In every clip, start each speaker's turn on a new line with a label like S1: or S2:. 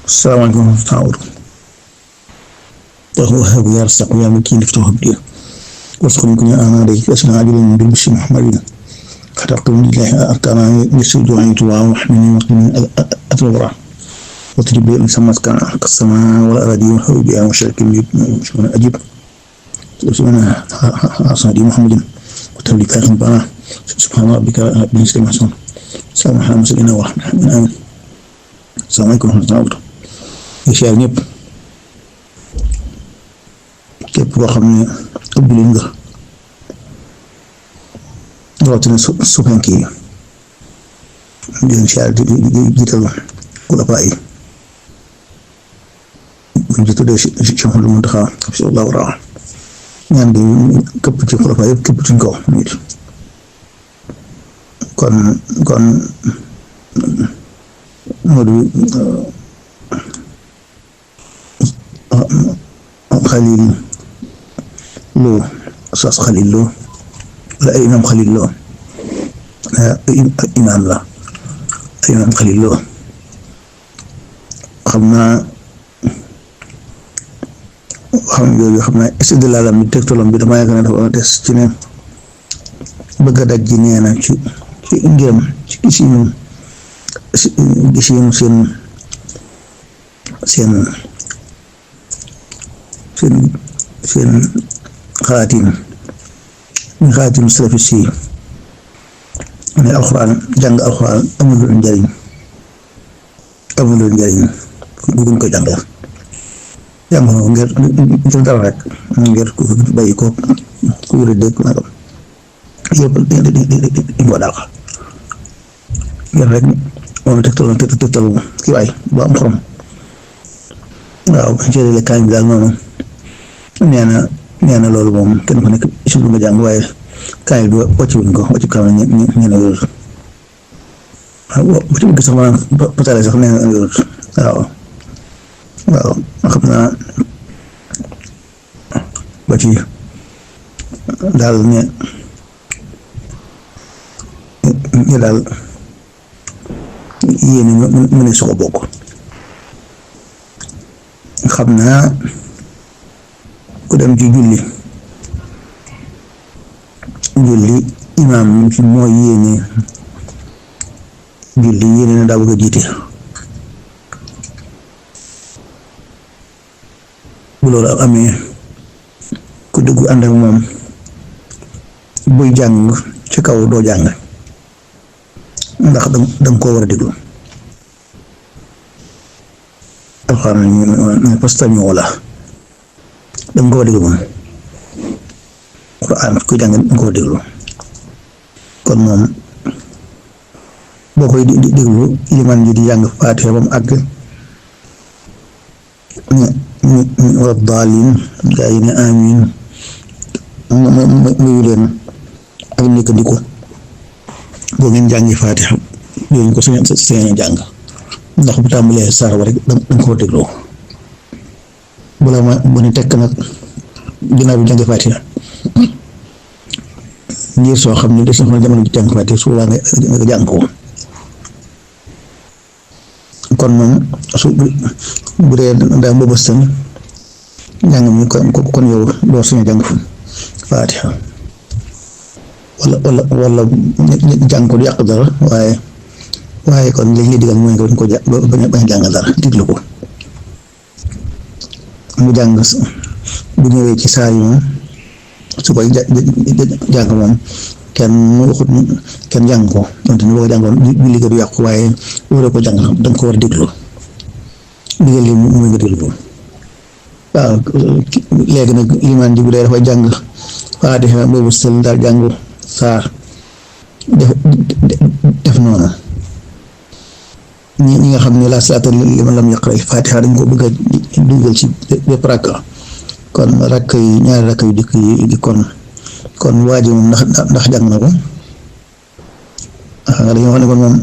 S1: salaamaaleykum wa rahmatulah. وهب يرزق يا مكين افتح لي وارزقني كن انا عليك اسمع عجل بالبشر محمد خلقتم لله اركانا يسجد عيت وحمني وقني اتبرع وتجيب لي سمت كان السماء والارض وحب بها وشرك شكرا اجيب سبحان اصحاب محمد وتولي كاخن بنا سبحان ربك رب العزه عما يصفون سلام على المرسلين ورحمه الله امين. السلام عليكم ورحمه الله وبركاته. incha allah ñëpp képp koo xam ne ëpp leen nga rawatina su fekkee di incha allah di jiital xulafaa yi buñ ci tuddee Cheikh Mouhamadou Mountakha hafizahullahu wa ñaan di képp ci xulafaa yëpp képp ci kaw nit kon Modou Khalil Lo Oustaz Khalil Lo wala ay Imam Khalil Lo imam la ay Imam Khalil Lo xam naa istidlaalam bi tegtalam bi dama yaakaar ne dafa des ci ne bëgg a daj ji nee na ci ngiram ci gisinu seen xalaatin salafis yi ne alxuraan jàng alxuraan amul njariñ duñ ko jàng ko ngir dara rek ngir ku bàyyi ko ku wér dégg nagam yëpp di ko daal ngir rek moom tegtalu ki waay bu am xorom waaw jëlee kaay bi daal noonu nee na loolu moom kenn ku nekk si lu nga jàng waaye kaay bi wàcc wuñ ko wàcc kaw na ñu ne wérul waaw bu ci bëgg sax maanaam patale sax nee na wérul waaw xam naa ba ci daal ne daal yéen mu ne soo bokk xam naa ku dem ci julli imaam ci mooy yéene julli yéene na daa bëgg a jiite bu loolu amee ku dugg ànd ak moom buy jàng ci kaw doo jàng ndax danga koo war a déglu alxuraan fastami'u lahu danga koo déglu moom Alxuraan kuy jàng danga koo déglu kon moom boo koy déglu liman ji di jàng Faatiha ba mu àgg wala daalin gaa yi ne amiin nuyu leen ak nekkandiku boo ngeen jàngi Faatiha yooyu ko sañ jàng ndax bu tàmbalee saar wa rek danga koo dégloo bu ne tekk nag ginnaaw bi jàngi Faatiha ngir soo xam ne des na fa jamono ji jàng Faatiha su waa nga jàng ko kon moom su bu dee daa mbëbëstan njàng mi kon yow doo suñu jàng Faatiha wala jàng ko du yàq dara waaye kon li ñuy digal mooy nga ko bañ a jàng dara diglu ko mu jàng bu ñëwee ci saa yi moom su koy jàng moom kenn waxut kenn jàng ko donte ni boo ko jàngoon julli ga du yàqu waaye waroo ko jàng danga ko war a déglu digal li mooy nga déglu ko waaw léegi nag limaan ji bu dee dafay jàng Faatiha boobu sël daal jàngu saar def noonu ñi nga xam ne laa salaata liman lam yaqra Faatiha dañ ko bëgg a dugal ci bépp rakka kon rakk yi ñaari rakk yu dikk yi kon waaji moom ndax jàng na ko dañoo xam ne kon moom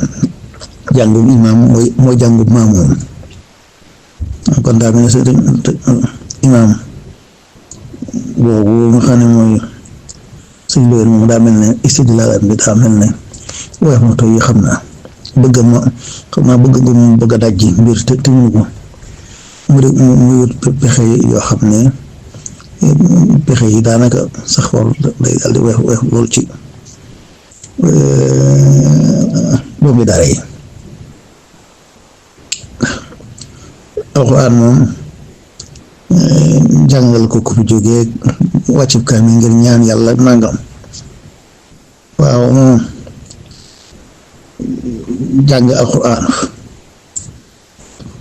S1: jàngu imaam mooy jàngu maamoom kon daa mel ne imaam boobu nga xam ne mooy suñ loolu moom daa mel ne istidlaal bi daa mel ne woyof na toy yi xam naa bëgg a dajji mbir te mënu ko mu wut pexe yoo xam ne pexe yi daanaka sax war day daal di weex weex lool ci doomi daara yi. alxuraan moom jàngal ko ku fi jógee wàccu kaamil ngir ñaan yàlla nangam waaw moom jàng alxuraan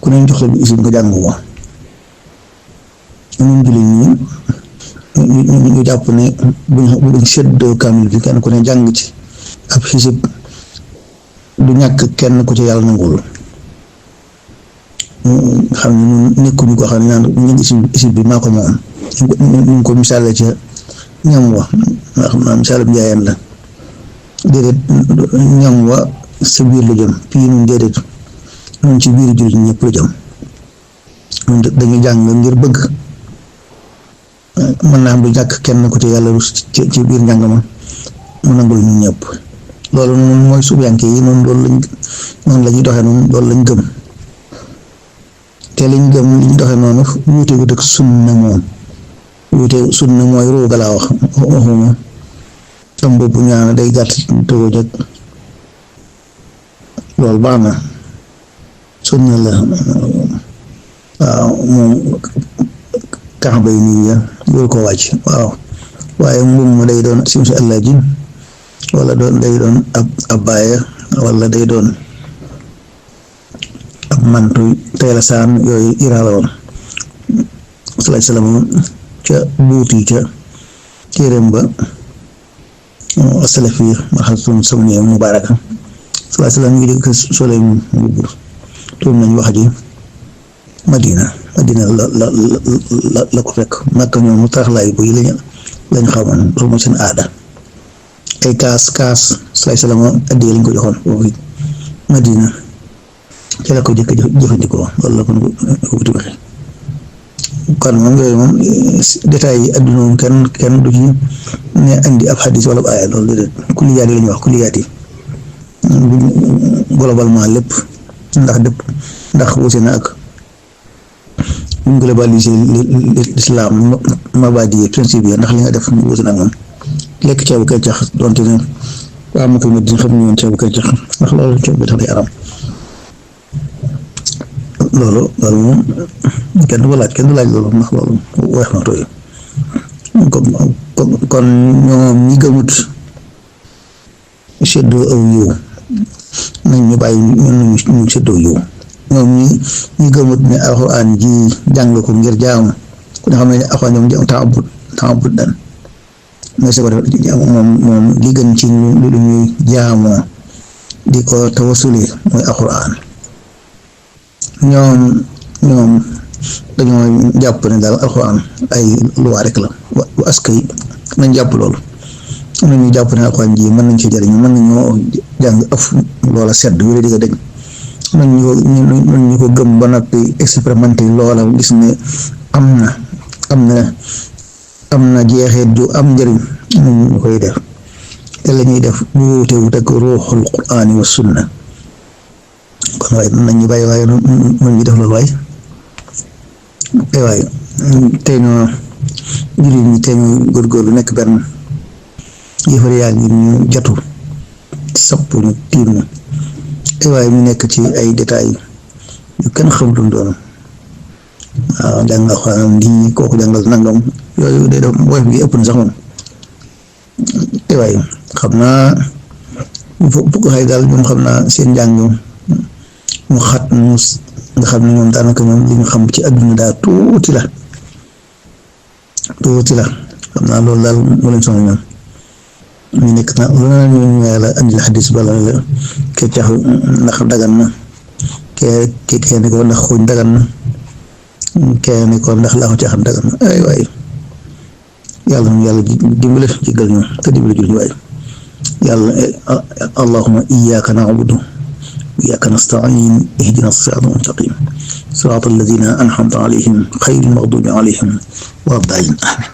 S1: ku ne jox la isim nga jàng ko ñun jullit ñi ñu jàpp ne buñ séddoo kaamil bi kenn ku ne jàng ci ab xisib du ñàkk kenn ku ci yàlla nangul xam ne ñun nekkuñu ko xam ne naan ñun isib bi maa ko moom ñu ko misaale ca ñam wa nga xam naa misaalum njaayeen la déedéet ñam wa sa biir la jëm fii ñun déedéet ñun ci biir jullit ñëpp la jëm ñun dañuy jàng ngir bëgg mën naa am du ñàkk kenn ku ci yàlla ci biir njàng ma mu nangul ñun ñëpp loolu moom mooy subiyanke yi noonu la ñuy doxee noonu loolu lañ gëm te liñ gëm liñ doxee noonu wuute gu dëkk sunna moom wuute sunna mooy ruuga laa wax waxuma tam boobu ñaana day gàtt tëgoo jëkk loolu baax na sunna la waaw moom kax bay nii ya bul ko wàcc waaw waaye mbubb ma day doon sim si àlla ji wala day doon ab baaya wala day doon ab mantu tey la saan yooyu iraala woon salaay salaam ca buuti ca téeréem ba asalafi marxatun samaniya mubaaraka salaay salaam ngi dégg soleil mu mbubb tuum nañ wax ji Madina la ko fekk Makka ñoom mu taraxlaay bu yi lañ xamoon loolu mooy seen aada ay kaas salaay salaam addi lañ ko joxoon foofu Madina ci la ko jëkk jëfandikoo loolu la ko wuti waxe kon moom yooyu moom détails yi adduna moom kenn du ci ne andi ab xadis wala ab aaya loolu déedéet kulliyaat yi la ñuy wax kulliyaat yi globalement lépp ndax wuute na ak ñu globalisé l'islam mabadi principe yi ndax li nga def wuute na ak moom lekk ceebu keccax donte ne waa ma ko ma di xam ñu woon ceebu keccax ndax loolu ceeb bi tax day aram loolu moom kenn du laaj loolu ndax loolu weex na tooy kon ñoom ñi gëmut seddoo aw yiw nañ ñu bàyyi ñu seddoo yiw ñoom ñi gëmut ne alxuraan ji jàng ko ngir jaamu ku ne xam ne alxuraan ñoom taabut dan mooy sa ko def moom li gën ci lu ñuy jaamoo di ko tawasuli mooy alxuraan ñoom dañoo jàpp ne daal alxuraan ay luwaa rek la bu askay nañ jàpp loolu am na ñu jàpp ne alxuraan ji mën nañ ci jëriñu mën nañoo jàng ëf loola sedd wala di ko dégg man ñu ko gëm ba noppi expérimenté loola gis ne am na jeexeet ju am njëriñ ñu koy def te la ñuy def bu wuute ak ruuxul qur'aani wa sunna kon waaye nañ ñu bàyyi waaye noonu ñu def loolu waaye tey ñoo jullit ñi tey ñu góorgóorlu nekk benn yëfar yaa ngi ñu jatu sapp ñu tiim ñu waaye ñu nekk ci ay détails yu kenn xamul lu mu doon waaw jàng nga xam lii kooku jàngal nangam yooyu day doon woyof gi ëpp na sax moom waaye xam naa bu ko xëy daal ñoom xam naa seen njàng mu xat mu nga xam ne moom daanaka moom li ñu xam ci adduna daal tuuti la xam naa loolu daal moo leen sonal ñoom ñu nekk na lu na ñu yàlla andil xadis bala la keccax ndax dagan na kee ne ko ndax xuuñ dagan na kee ne ko ndax laaxu caaxaan dagan na ay waay yàlla dimbale jéggal ñu te dimbale jur ñu waay yàlla allahumma iyyaka na'budu wa iyyaka nasta'in ihdina as-sirata al-mustaqim sirata alladhina an'amta alayhim ghayril maghdubi alayhim wa ad-dallin amin